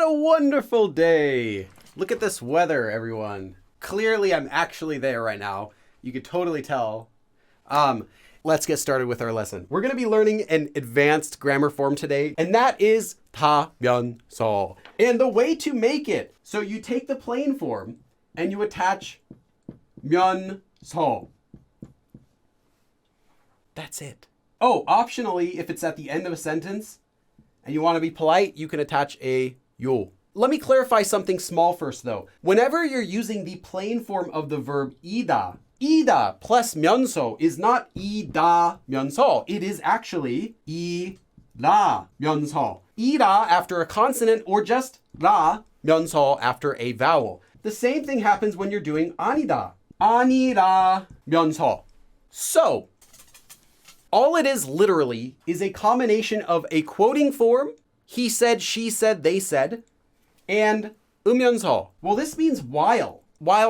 a wonderful day. Look at this weather, everyone. Clearly, I'm actually there right now. You could totally tell. Let's get started with our lesson. We're going to be learning an advanced grammar form today, and that is 타면서. And the way to make it, so you take the plain form and you attach 면서. That's it. Oh, optionally, if it's at the end of a sentence and you want to be polite, you can attach a 요. Let me clarify something small first, though. Whenever you're using the plain form of the verb 이다 plus 면서 is not 이다 면서. It is actually 이라 면서. 이라 after a consonant or just 라 면서 after a vowel. The same thing happens when you're doing 아니다. 아니라 면서. So, all it is literally is a combination of a quoting form, he said, she said, they said, and 으면서. Well, this means while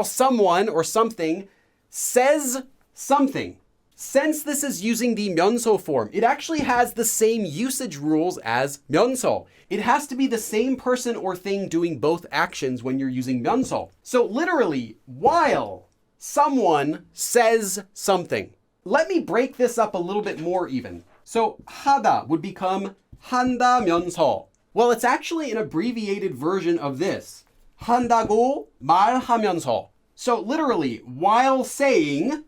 someone or something says something. Since this is using the 면서 form, it actually has the same usage rules as 면서. It has to be the same person or thing doing both actions when you're using 면서. So literally, while someone says something. Let me break this up a little bit more even. So 하다 would become 한다면서. Well, it's actually an abbreviated version of this. 한다고 말하면서. So literally, while saying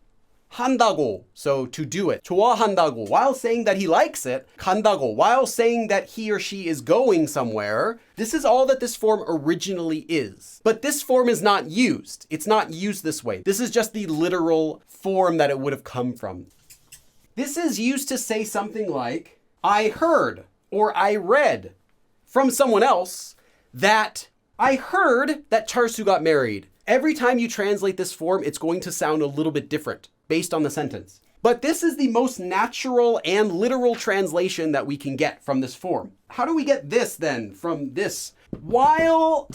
한다고, so to do it. 좋아한다고, while saying that he likes it. 간다고, while saying that he or she is going somewhere. This is all that this form originally is. But this form is not used. It's not used this way. This is just the literal form that it would have come from. This is used to say something like, I heard or I read from someone else that I heard that Charsu got married. Every time you translate this form, it's going to sound a little bit different based on the sentence. But this is the most natural and literal translation that we can get from this form. How do we get this then from this? While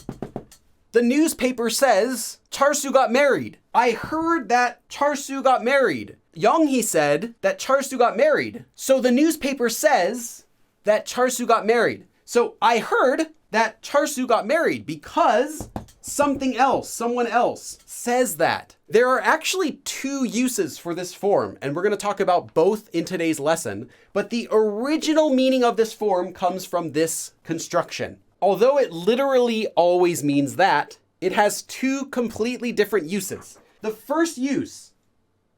the newspaper says Charsu got married, I heard that Charsu got married. Young-hee said that Charsu got married. So the newspaper says that Charsu got married. So I heard that Charsu got married because something else, someone else says that. There are actually two uses for this form, and we're going to talk about both in today's lesson, but the original meaning of this form comes from this construction. Although it literally always means that, it has two completely different uses. The first use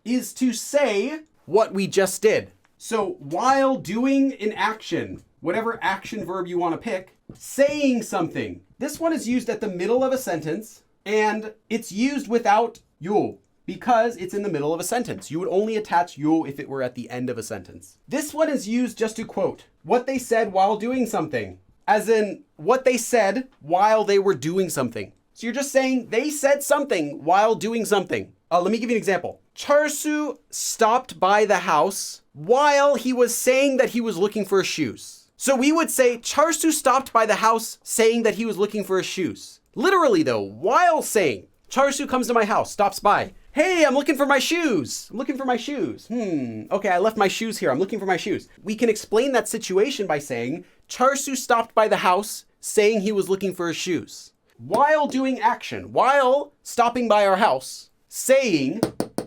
is to say what we just did. So while doing an action, whatever action verb you want to pick, saying something. This one is used at the middle of a sentence, and it's used without 요 because it's in the middle of a sentence. You would only attach 요 if it were at the end of a sentence. This one is used just to quote what they said while doing something, as in what they said while they were doing something. So you're just saying they said something while doing something. Let me give you an example. Charsu stopped by the house while he was saying that he was looking for his shoes. So we would say Charsu stopped by the house saying that he was looking for his shoes. Literally though, while saying, Charsu comes to my house, stops by. Hey, I'm looking for my shoes. I'm looking for my shoes. Okay, I left my shoes here. I'm looking for my shoes. We can explain that situation by saying Charsu stopped by the house saying he was looking for his shoes. While doing action, while stopping by our house, saying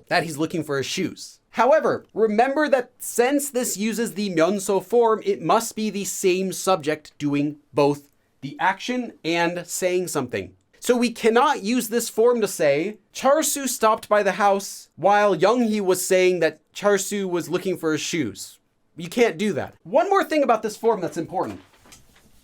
that he's looking for his shoes. However, remember that since this uses the 면서 form, it must be the same subject doing both the action and saying something. So we cannot use this form to say, Charsu stopped by the house while Young-hee was saying that Charsu was looking for his shoes. You can't do that. One more thing about this form that's important.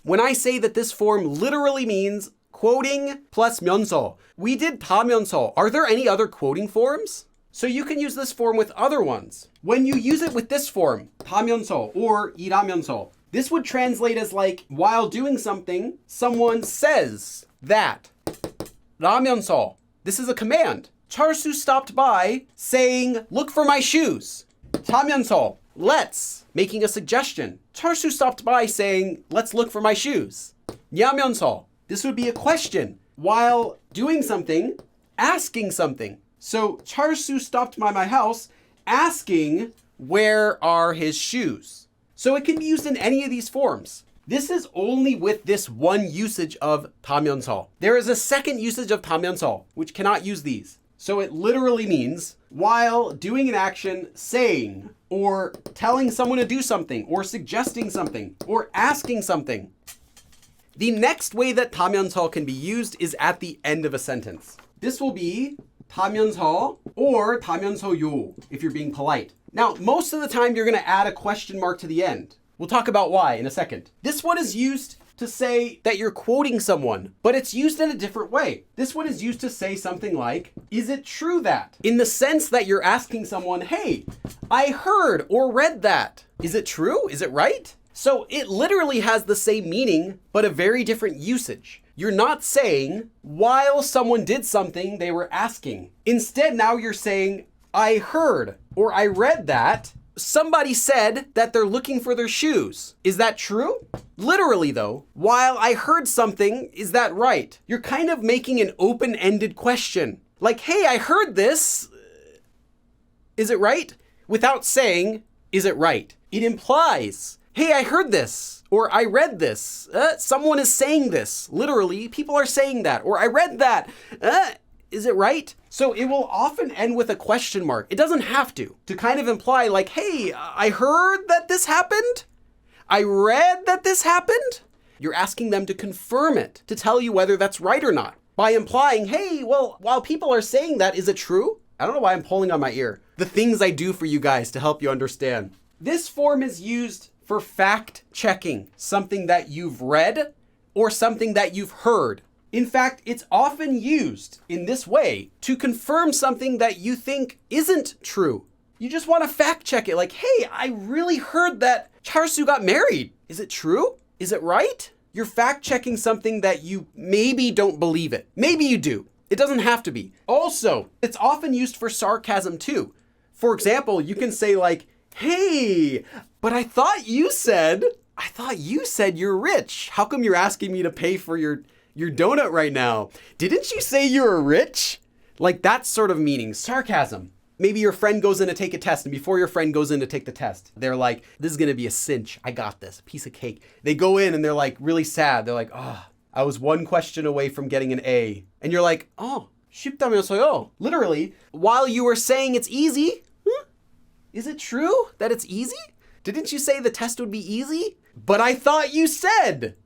When I say that this form literally means quoting plus 면서, we did 타면서. Are there any other quoting forms? So you can use this form with other ones. When you use it with this form, 타면서 or 일하면서, this would translate as like, while doing something, someone says that. 라면서, this is a command. Charsu stopped by saying, look for my shoes. 타면서, let's, making a suggestion. Charsu stopped by saying, let's look for my shoes. 냐면서, this would be a question. While doing something, asking something. So Charsu stopped by my house asking, where are his shoes? So it can be used in any of these forms. This is only with this one usage of 다면서. There is a second usage of 다면서, which cannot use these. So it literally means while doing an action, saying, or telling someone to do something, or suggesting something, or asking something. The next way that 다면서 can be used is at the end of a sentence. This will be 다면서 or 다면서요 if you're being polite. Now, most of the time you're going to add a question mark to the end. We'll talk about why in a second. This one is used to say that you're quoting someone, but it's used in a different way. This one is used to say something like, is it true that? In the sense that you're asking someone, hey, I heard or read that. Is it true? Is it right? So it literally has the same meaning, but a very different usage. You're not saying, while someone did something, they were asking. Instead, now you're saying, I heard or I read that somebody said that they're looking for their shoes. Is that true? Literally though, while I heard something, is that right? You're kind of making an open-ended question. Like, hey, I heard this. Is it right? Without saying, is it right? It implies, hey, I heard this, or I read this. Someone is saying this. Literally, people are saying that, or I read that. Is it right? So it will often end with a question mark. It doesn't have to kind of imply like, hey, I heard that this happened. I read that this happened. You're asking them to confirm it, to tell you whether that's right or not. By implying, hey, well, while people are saying that, is it true? I don't know why I'm pulling on my ear. The things I do for you guys to help you understand. This form is used for fact checking something that you've read or something that you've heard. In fact, it's often used in this way to confirm something that you think isn't true. You just want to fact check it like, hey, I really heard that Charsu got married. Is it true? Is it right? You're fact checking something that you maybe don't believe it. Maybe you do. It doesn't have to be. Also, it's often used for sarcasm too. For example, you can say like, hey, but I thought you said you're rich. How come you're asking me to pay for your donut right now? Didn't you say you were rich? Like that sort of meaning, sarcasm. Maybe your friend goes in to take a test, and before your friend goes in to take the test, they're like, this is gonna be a cinch. I got this, piece of cake. They go in and they're like really sad. They're like, oh, I was one question away from getting an A. And you're like, oh, 쉽다면서요. Literally, while you were saying it's easy, is it true that it's easy? Didn't you say the test would be easy? But I thought you said.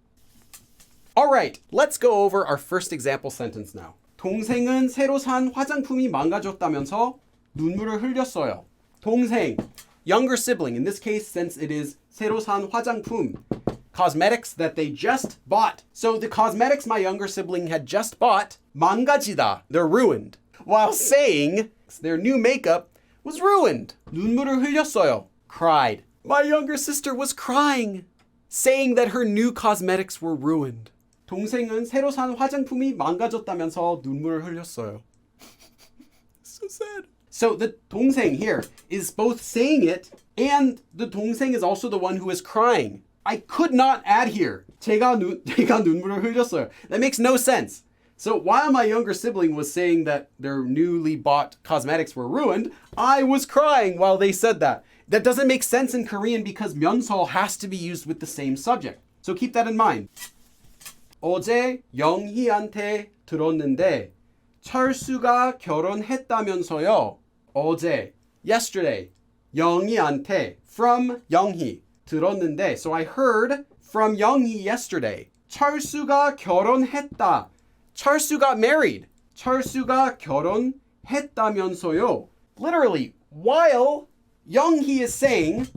All right, let's go over our first example sentence now. 동생은 새로 산 화장품이 망가졌다면서 눈물을 흘렸어요. 동생, younger sibling. In this case, since it is 새로 산 화장품, cosmetics that they just bought. So the cosmetics my younger sibling had just bought, 망가지다, they're ruined. While saying their new makeup was ruined. 눈물을 흘렸어요. Cried. My younger sister was crying, saying that her new cosmetics were ruined. 동생은 새로 산 화장품이 망가졌다면서 눈물을 흘렸어요. So sad. So the 동생 here is both saying it and the 동생 is also the one who is crying. I could not add here. 제가 눈물을 흘렸어요. That makes no sense. So while my younger sibling was saying that their newly bought cosmetics were ruined, I was crying while they said that. That doesn't make sense in Korean because 면서 has to be used with the same subject. So keep that in mind. 어제 영희한테 들었는데 철수가 결혼했다면서요. 어제, yesterday, 영희한테, from 영희, 들었는데. So I heard from 영희 yesterday. 철수가 결혼했다. 철수 got married. 철수가 결혼했다면서요. Literally, while 영희 is saying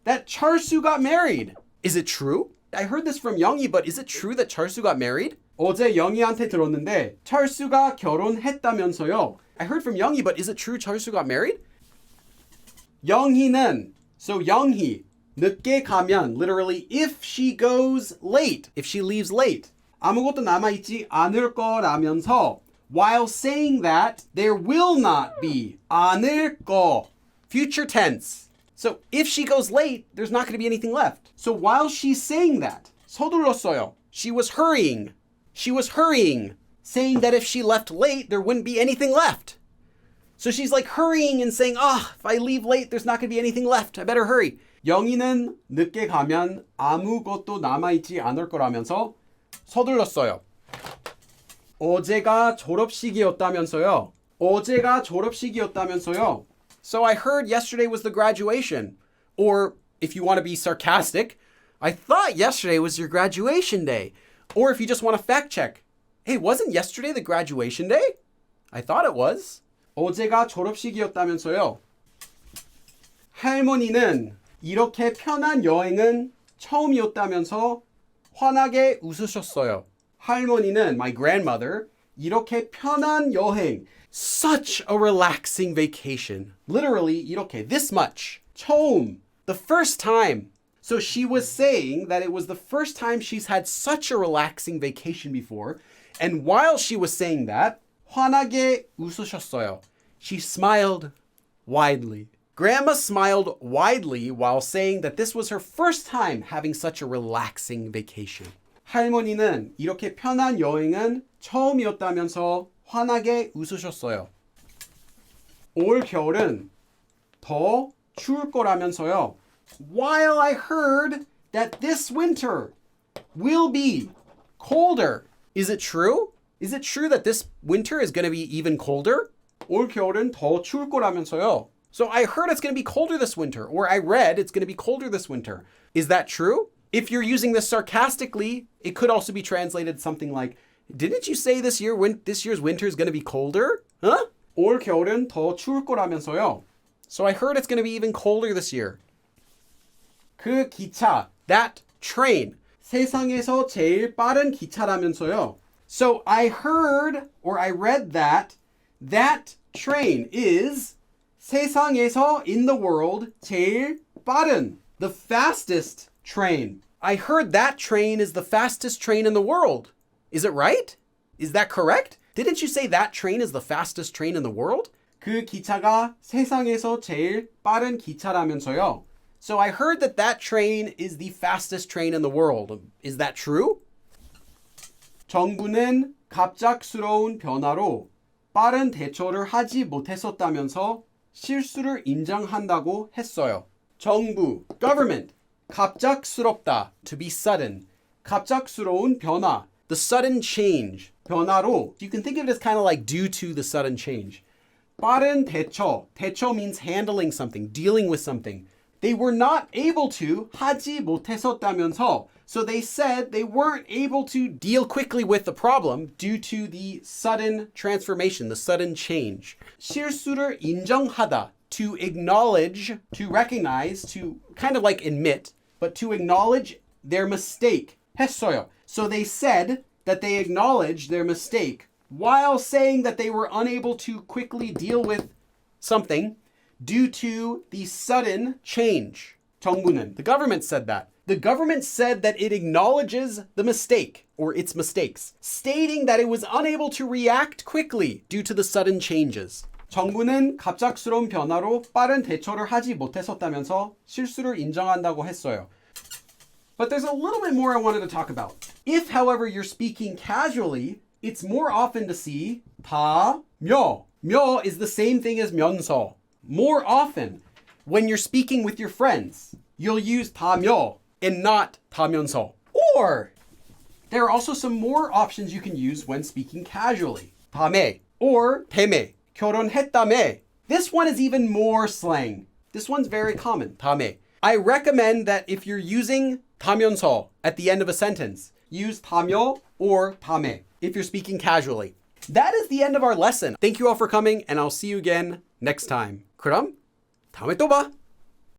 that 철수 got married. Is it true? I heard this from 영희, but is it true that 철수 got married? 어제 영희한테 들었는데 철수가 결혼했다면서요. I heard from 영희, but is it true 철수 got married? 영희는, so 영희, 늦게 가면, literally, if she goes late, if she leaves late, 아무것도 남아있지 않을 거라면서, while saying that, there will not be, 않을 거, future tense. So if she goes late, there's not going to be anything left. So while she's saying that, 서둘렀어요. She was hurrying. She was hurrying, saying that if she left late, there wouldn't be anything left. So she's like hurrying and saying, if I leave late, there's not going to be anything left. I better hurry. 영희는 늦게 가면 아무것도 남아있지 않을 거라면서 서둘렀어요. 어제가 졸업식이었다면서요. 어제가 졸업식이었다면서요. So I heard yesterday was the graduation. Or if you want to be sarcastic, I thought yesterday was your graduation day. Or if you just want to fact check, hey, wasn't yesterday the graduation day? I thought it was. 어제가 졸업식이었다면서요. 할머니는 이렇게 편한 여행은 처음이었다면서 환하게 웃으셨어요. 할머니는, my grandmother, 이렇게 편한 여행, such a relaxing vacation. Literally, 이렇게, this much. 처음, the first time. So she was saying that it was the first time she's had such a relaxing vacation before. And while she was saying that, 환하게 웃으셨어요. She smiled widely. Grandma smiled widely while saying that this was her first time having such a relaxing vacation. 할머니는 이렇게 편한 여행은 처음이었다면서 환하게 웃으셨어요. 올 겨울은 더 추울 거라면서요. While I heard that this winter will be colder. Is it true? Is it true that this winter is going to be even colder? 올 겨울은 더 추울 거라면서요. So I heard it's going to be colder this winter, or I read it's going to be colder this winter. Is that true? If you're using this sarcastically, it could also be translated something like, didn't you say this year's winter is going to be colder? Huh? 올 겨울은 더 추울 거라면서요. So I heard it's going to be even colder this year. 그 기차, that train, 세상에서 제일 빠른 기차라면서요. So I heard or I read that train is 세상에서 in the world 제일 빠른, the fastest train. I heard that train is the fastest train in the world. Is it right? Is that correct? Didn't you say that train is the fastest train in the world? 그 기차가 세상에서 제일 빠른 기차라면서요. So I heard that train is the fastest train in the world. Is that true? 정부는 갑작스러운 변화로 빠른 대처를 하지 못했었다면서 실수를 인정한다고 했어요. 정부, government, 갑작스럽다, to be sudden. 갑작스러운 변화, the sudden change. 변화로, you can think of it as kind of like due to the sudden change. 빠른 대처, 대처 means handling something, dealing with something. They were not able to, 하지 못했었다면서. So they said they weren't able to deal quickly with the problem due to the sudden transformation, the sudden change. 실수를 인정하다, to acknowledge, to recognize, to kind of like admit, but to acknowledge their mistake. 했어요. So they said that they acknowledged their mistake while saying that they were unable to quickly deal with something due to the sudden change. 정부는, the government said that. The government said that it acknowledges the mistake or its mistakes, stating that it was unable to react quickly due to the sudden changes. 정부는 갑작스러운 변화로 빠른 대처를 하지 못했었다면서 실수를 인정한다고 했어요. But there's a little bit more I wanted to talk about. If, however, you're speaking casually, it's more often to see 다, 며. 며 is the same thing as 면서. More often, when you're speaking with your friends, you'll use 다며 and not 다면서. Or there are also some more options you can use when speaking casually. 다매 or 대매. 결혼했다매. This one is even more slang. This one's very common. 다매. I recommend that if you're using 다면서 at the end of a sentence, use 다며 or 다매 if you're speaking casually. That is the end of our lesson. Thank you all for coming, and I'll see you again next time. 그럼 다음에 또 봐.